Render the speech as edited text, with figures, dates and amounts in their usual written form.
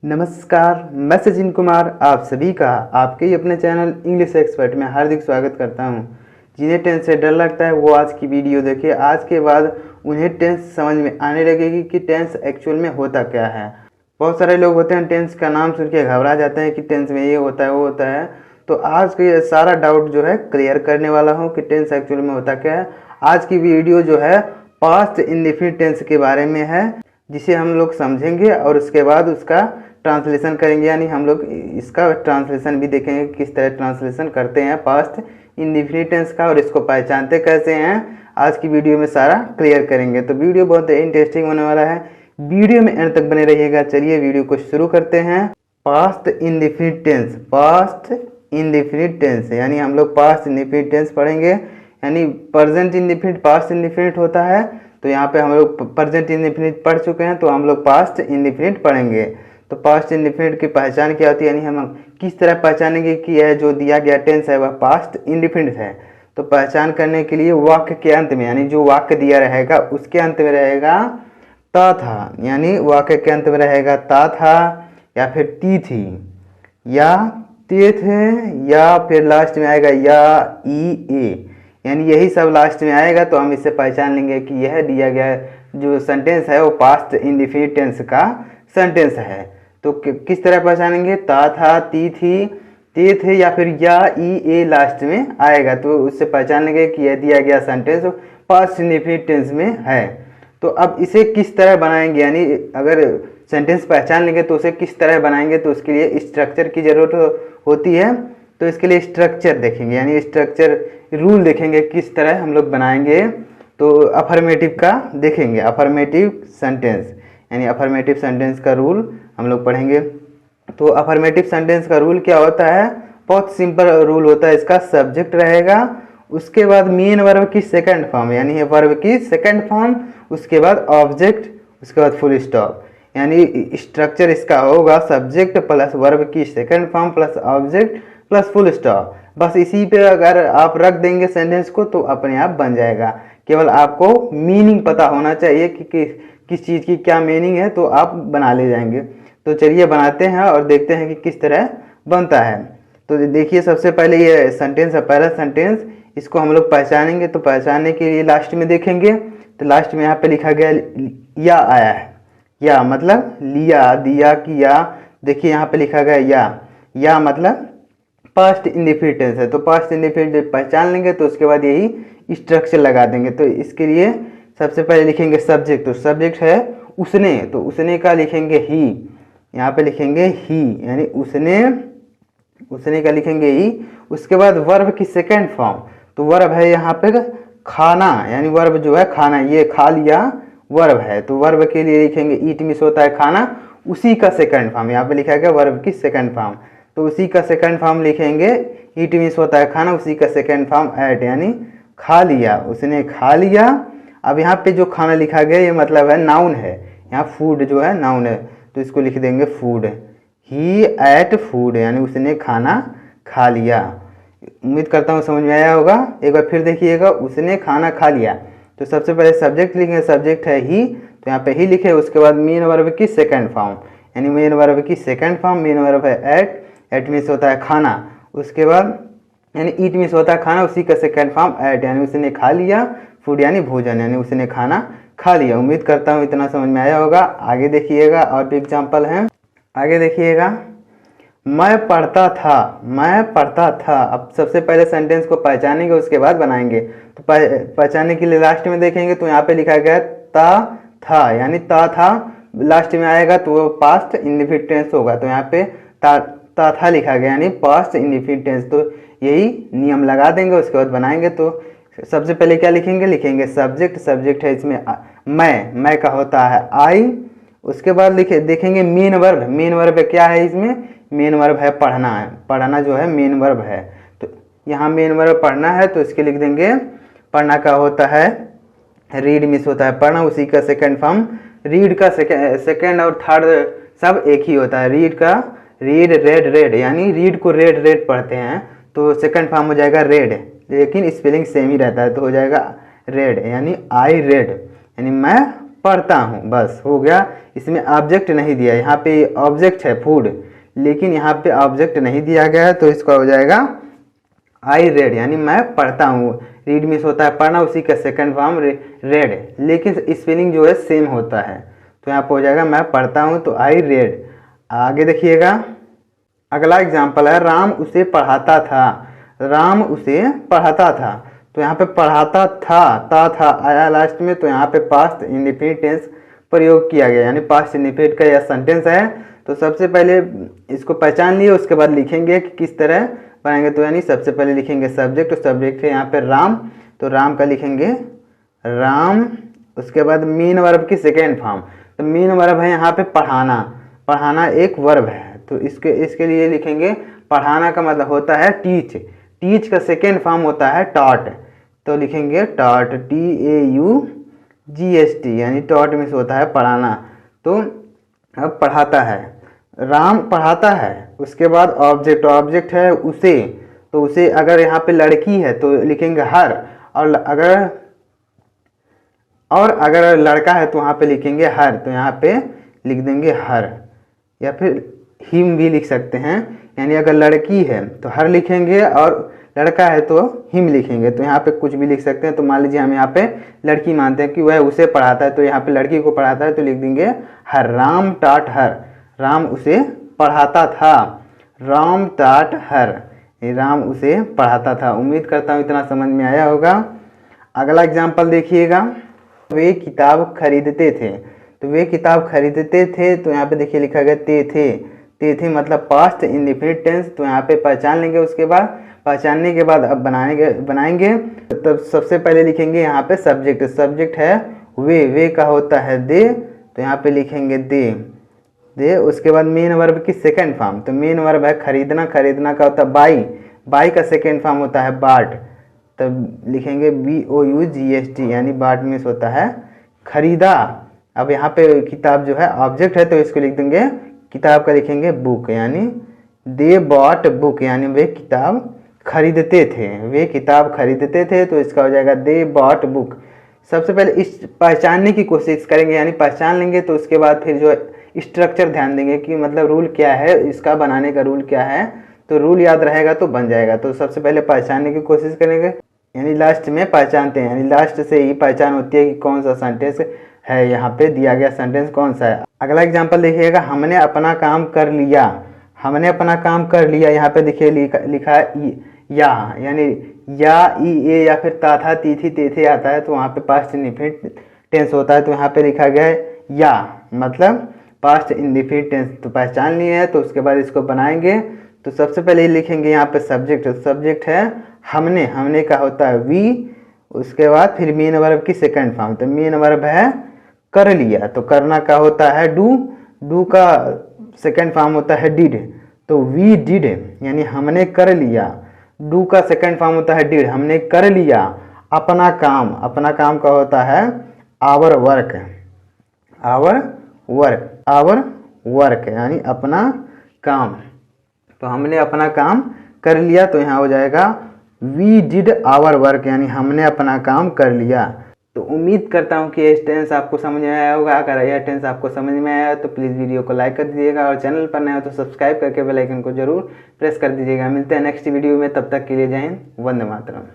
नमस्कार, मैं सचिन कुमार आप सभी का आपके ही अपने चैनल इंग्लिश एक्सपर्ट में हार्दिक स्वागत करता हूं। जिन्हें टेंस से डर लगता है वो आज की वीडियो देखिए। आज के बाद उन्हें टेंस समझ में आने लगेगी कि टेंस एक्चुअल में होता क्या है। बहुत सारे लोग होते हैं टेंस का नाम सुन के घबरा जाते हैं कि टेंस में ये होता है वो होता है। तो आज का ये सारा डाउट जो है क्लियर करने वाला हूँ कि टेंस एक्चुअल में होता क्या है। आज की वीडियो जो है पास्ट इंडेफिनिट टेंस के बारे में है, जिसे हम लोग समझेंगे और उसके बाद उसका ट्रांसलेशन करेंगे, यानी हम लोग इसका ट्रांसलेशन भी देखेंगे किस तरह ट्रांसलेशन करते हैं पास्ट इंडेफिनिट टेंस का और इसको पहचानते कैसे हैं। आज की वीडियो में सारा क्लियर करेंगे। तो वीडियो बहुत इंटरेस्टिंग होने वाला है, वीडियो में एंड तक बने रहिएगा। चलिए वीडियो को शुरू करते हैं। Past indefinite tense, past indefinite tense यानी हम लोग पास्ट इंडेफिनिट टेंस पढ़ेंगे, यानी प्रेजेंट इंडेफिनिट पास्ट इंडेफिनिट होता है। तो यहाँ पे हम लोग प्रेजेंट इंडेफिनिट पढ़ चुके हैं, तो हम लोग पास्ट इंडेफिनिट पढ़ेंगे। तो पास्ट इंडेफिनिट की पहचान क्या होती है, यानी हम किस तरह पहचानेंगे कि यह जो दिया गया टेंस है वह पास्ट इंडेफिनिट है। तो पहचान करने के लिए वाक्य के अंत में, यानी जो वाक्य दिया रहेगा उसके अंत में रहेगा ता था, यानी वाक्य के अंत में रहेगा ता था या फिर ती थी या ते थे या फिर लास्ट में आएगा या ई ए, यानी यही सब लास्ट में आएगा। तो हम इससे पहचान लेंगे कि यह दिया गया जो सेंटेंस है वो पास्ट इंडेफिनिट टेंस का सेंटेंस है। तो किस तरह पहचानेंगे, ता था ती थी ते थे या फिर या ई ए लास्ट में आएगा, तो उससे पहचान लेंगे कि यह दिया गया सेंटेंस पास्ट इंडेफिनिट टेंस में है। तो अब इसे किस तरह बनाएंगे, यानी अगर सेंटेंस पहचान लेंगे तो उसे किस तरह बनाएंगे, तो उसके लिए स्ट्रक्चर की जरूरत होती है। तो इसके लिए स्ट्रक्चर देखेंगे, यानी स्ट्रक्चर रूल देखेंगे किस तरह हम लोग बनाएंगे। तो अफर्मेटिव का देखेंगे, अफर्मेटिव सेंटेंस यानी अफर्मेटिव सेंटेंस का रूल हम लोग पढ़ेंगे। तो अफर्मेटिव सेंटेंस का रूल क्या होता है, बहुत सिंपल रूल होता है इसका। सब्जेक्ट रहेगा, उसके बाद मेन वर्ब की सेकंड फॉर्म यानी वर्ब की सेकंड फॉर्म, उसके बाद ऑब्जेक्ट, उसके बाद फुल स्टॉप। यानी स्ट्रक्चर इसका होगा सब्जेक्ट प्लस वर्ब की second form plus object plus full stop. बस इसी पे अगर आप रख देंगे सेंटेंस को तो अपने आप बन जाएगा। केवल आपको मीनिंग पता होना चाहिए कि किस चीज़ की क्या मीनिंग है, तो आप बना ले जाएंगे। तो चलिए बनाते हैं और देखते हैं कि किस तरह बनता है। तो देखिए सबसे पहले ये सेंटेंस है, पहला सेंटेंस, इसको हम लोग पहचानेंगे। तो पहचानने के लिए लास्ट में देखेंगे, तो लास्ट में यहाँ पे लिखा गया या आया है। या मतलब लिया, दिया, किया। देखिए यहाँ पे लिखा गया या मतलब पास्ट इंडेफिनिट टेंस है। तो पास्ट इंडेफिनिट पहचान लेंगे तो उसके बाद यही स्ट्रक्चर लगा देंगे। तो इसके लिए सबसे पहले लिखेंगे सब्जेक्ट। तो सब्जेक्ट है उसने, तो उसने का लिखेंगे ही, यहाँ पे लिखेंगे ही यानी उसने का लिखेंगे ही। उसके बाद वर्ब की सेकंड फॉर्म, तो वर्ब है यहाँ पे खाना, यानी वर्ब जो है खाना, ये खा लिया वर्ब है। तो वर्ब के लिए लिखेंगे ईट मिस होता है खाना, उसी का सेकंड फॉर्म, यहाँ पे लिखा गया वर्ब की सेकंड फॉर्म। तो उसी का सेकंड फॉर्म लिखेंगे, ईट मिस होता है खाना, उसी का सेकंड फॉर्म एट, यानी खा लिया, उसने खा लिया। अब यहाँ पे जो खाना लिखा गया ये मतलब है नाउन है, यहाँ फूड जो है नाउन है, तो इसको लिख देंगे फूड। ही एट फूड यानी उसने खाना खा लिया। उम्मीद करता हूँ समझ में आया होगा। एक बार फिर देखिएगा, उसने खाना खा लिया। तो सबसे पहले सब्जेक्ट लिखेंगे, सब्जेक्ट है ही, तो यहाँ पे ही लिखे। उसके बाद मेन वर्ब की सेकंड फॉर्म, यानी मेन वर्ब की सेकंड फॉर्म, मेन वर्ब है एट मीन्स होता है खाना। उसके बाद यानी ईट मीन्स होता है खाना, उसी का सेकंड फॉर्म एट, यानी उसने खा लिया, फूड यानी भोजन, यानी उसने खाना खा लिया। उम्मीद करता हूँ इतना समझ में आया होगा। आगे देखिएगा और भी एग्जाम्पल हैं। आगे देखिएगा, मैं पढ़ता था, मैं पढ़ता था। अब सबसे पहले सेंटेंस को पहचानेंगे उसके बाद बनाएंगे। तो पहचानने के लिए लास्ट में देखेंगे, तो यहाँ पे लिखा गया ता था, यानी ता था लास्ट में आएगा तो वो पास्ट इंडेफिनिट टेंस होगा। तो यहाँ पे ता था लिखा गया यानी पास्ट इंडेफिनिट टेंस। तो यही नियम लगा देंगे, उसके बाद बनाएंगे। तो सबसे पहले क्या लिखेंगे, लिखेंगे सब्जेक्ट, सब्जेक्ट है इसमें मैं का होता है आई। उसके बाद देखेंगे मेन वर्ब, मेन वर्ब क्या है इसमें, मेन वर्ब है पढ़ना है, पढ़ना जो है मेन वर्ब है। तो यहाँ मेन वर्ब पढ़ना है, तो इसके लिख देंगे पढ़ना का होता है रीड मिस होता है पढ़ना, उसी का सेकंड फॉर्म। रीड का सेकंड और थर्ड सब एक ही होता है। रीड का रीड, रेड, यानी रीड को रेड पढ़ते हैं, तो सेकंड फॉर्म हो जाएगा रेड, लेकिन स्पेलिंग सेम ही रहता है, तो हो जाएगा रेड, यानी आई रेड, यानी मैं पढ़ता हूँ, बस हो गया। इसमें ऑब्जेक्ट नहीं दिया, यहाँ पे ऑब्जेक्ट है फूड, लेकिन यहाँ पे ऑब्जेक्ट नहीं दिया गया है, तो इसका हो जाएगा आई रेड, यानी मैं पढ़ता हूँ। रीड मीन्स होता है पढ़ना, उसी का सेकंड फॉर्म रेड, लेकिन स्पेलिंग जो है सेम होता है। तो यहाँ पे हो जाएगा मैं पढ़ता हूँ, तो आई रेड। आगे देखिएगा, अगला एग्जाम्पल है राम उसे पढ़ाता था। राम उसे पढ़ाता था, तो यहाँ पे पढ़ाता था आया लास्ट में, तो यहाँ पे पास्ट इंडेफिनिट टेंस प्रयोग किया गया, यानी पास्ट इंडेफिनिट का यह सेंटेंस है। तो सबसे पहले इसको पहचान लिए, उसके बाद लिखेंगे कि किस तरह बनाएंगे। तो यानी सबसे पहले लिखेंगे सब्जेक्ट, तो सब्जेक्ट है यहाँ पे राम, तो राम का लिखेंगे राम। उसके बाद मेन वर्ब की सेकेंड फॉर्म, तो मेन वर्ब है यहाँ पे पढ़ाना, पढ़ाना एक वर्ब है, तो इसके लिए लिखेंगे पढ़ाना का मतलब होता है टीच, टीच का सेकेंड फॉर्म होता है टॉट, तो लिखेंगे टॉट, TAUGHT, यानी टॉट मीन्स होता है पढ़ाना। तो अब पढ़ाता है, राम पढ़ाता है। उसके बाद ऑब्जेक्ट, ऑब्जेक्ट है उसे, तो उसे अगर यहाँ पे लड़की है तो लिखेंगे हर, और अगर लड़का है तो वहाँ पे लिखेंगे हर, तो यहाँ पे लिख देंगे हर, या फिर हिम भी लिख सकते हैं। यानी अगर लड़की है तो हर लिखेंगे, और लड़का है तो हिम लिखेंगे, तो यहाँ पे कुछ भी लिख सकते हैं। तो मान लीजिए हम यहाँ पे लड़की मानते हैं कि वह उसे पढ़ाता है, तो यहाँ पे लड़की को पढ़ाता है, तो लिख देंगे हर, राम टाट हर, राम उसे पढ़ाता था, राम टाट हर, राम उसे पढ़ाता था। उम्मीद करता हूँ इतना समझ में आया होगा। अगला एग्जाम्पल देखिएगा, वे किताब खरीदते थे, तो वे किताब खरीदते थे, तो यहाँ पे देखिए लिखा गया ते थे मतलब पास्ट इंडेफिनिट टेंस। तो यहाँ पे पहचान लेंगे, उसके बाद पहचानने के बाद अब बनाएंगे। तब सबसे पहले लिखेंगे यहाँ पे सब्जेक्ट, सब्जेक्ट है वे का होता है दे, तो यहाँ पे लिखेंगे दे। उसके बाद मेन वर्ब की सेकंड फॉर्म, तो मेन वर्ब है खरीदना, खरीदना का होता है बाई का सेकंड फॉर्म होता है बाट, तब लिखेंगे BOUGHT, यानी बाट मीन्स होता है खरीदा। अब यहाँ पे किताब जो है ऑब्जेक्ट है, तो इसको लिख देंगे किताब का लिखेंगे बुक, यानी दे बॉट बुक, यानी वे किताब खरीदते थे, वे किताब खरीदते थे, तो इसका हो जाएगा दे बॉट बुक। सबसे पहले इस पहचानने की कोशिश करेंगे, यानी पहचान लेंगे, तो उसके बाद फिर जो स्ट्रक्चर ध्यान देंगे कि मतलब रूल क्या है, इसका बनाने का रूल क्या है, तो रूल याद रहेगा तो बन जाएगा। तो सबसे पहले पहचानने की कोशिश करेंगे, यानी लास्ट में पहचानते हैं, यानी लास्ट से ही पहचान होती है कि कौन सा सेंटेंस है, यहाँ पे दिया गया सेंटेंस कौन सा है। अगला एग्जाम्पल देखिएगा, हमने अपना काम कर लिया, हमने अपना काम कर लिया। यहाँ पे देखिए लिखा है या, यानी या ए या फिर ता था ती थी ते थे आता है, तो वहाँ पे पास्ट इंडेफिनिट टेंस होता है, तो यहाँ पे लिखा गया है या, मतलब पास्ट इंडेफिनिट टेंस। तो पहचान लिए हैं, तो उसके बाद इसको बनाएंगे। तो सबसे पहले लिखेंगे यहाँ पे सब्जेक्ट, सब्जेक्ट है हमने का होता है वी। उसके बाद फिर मेन वर्ब की सेकंड फॉर्म, तो मेन वर्ब है कर लिया, तो करना का होता है डू का सेकंड फॉर्म होता है डिड, तो वी डिड, यानी हमने कर लिया। डू का सेकंड फॉर्म होता है डिड, हमने कर लिया अपना काम का होता है आवर वर्क, यानी अपना काम। तो हमने अपना काम कर लिया, तो यहाँ हो जाएगा वी डिड आवर वर्क, यानी हमने अपना काम कर लिया। तो उम्मीद करता हूँ कि ये टेंस आपको समझ में आया होगा। अगर यह टेंस आपको समझ में आया तो प्लीज़ वीडियो को लाइक कर दीजिएगा, और चैनल पर नए हो तो सब्सक्राइब करके बेल आइकन को जरूर प्रेस कर दीजिएगा। मिलते हैं नेक्स्ट वीडियो में, तब तक के लिए जय हिंद, वंदे मातरम।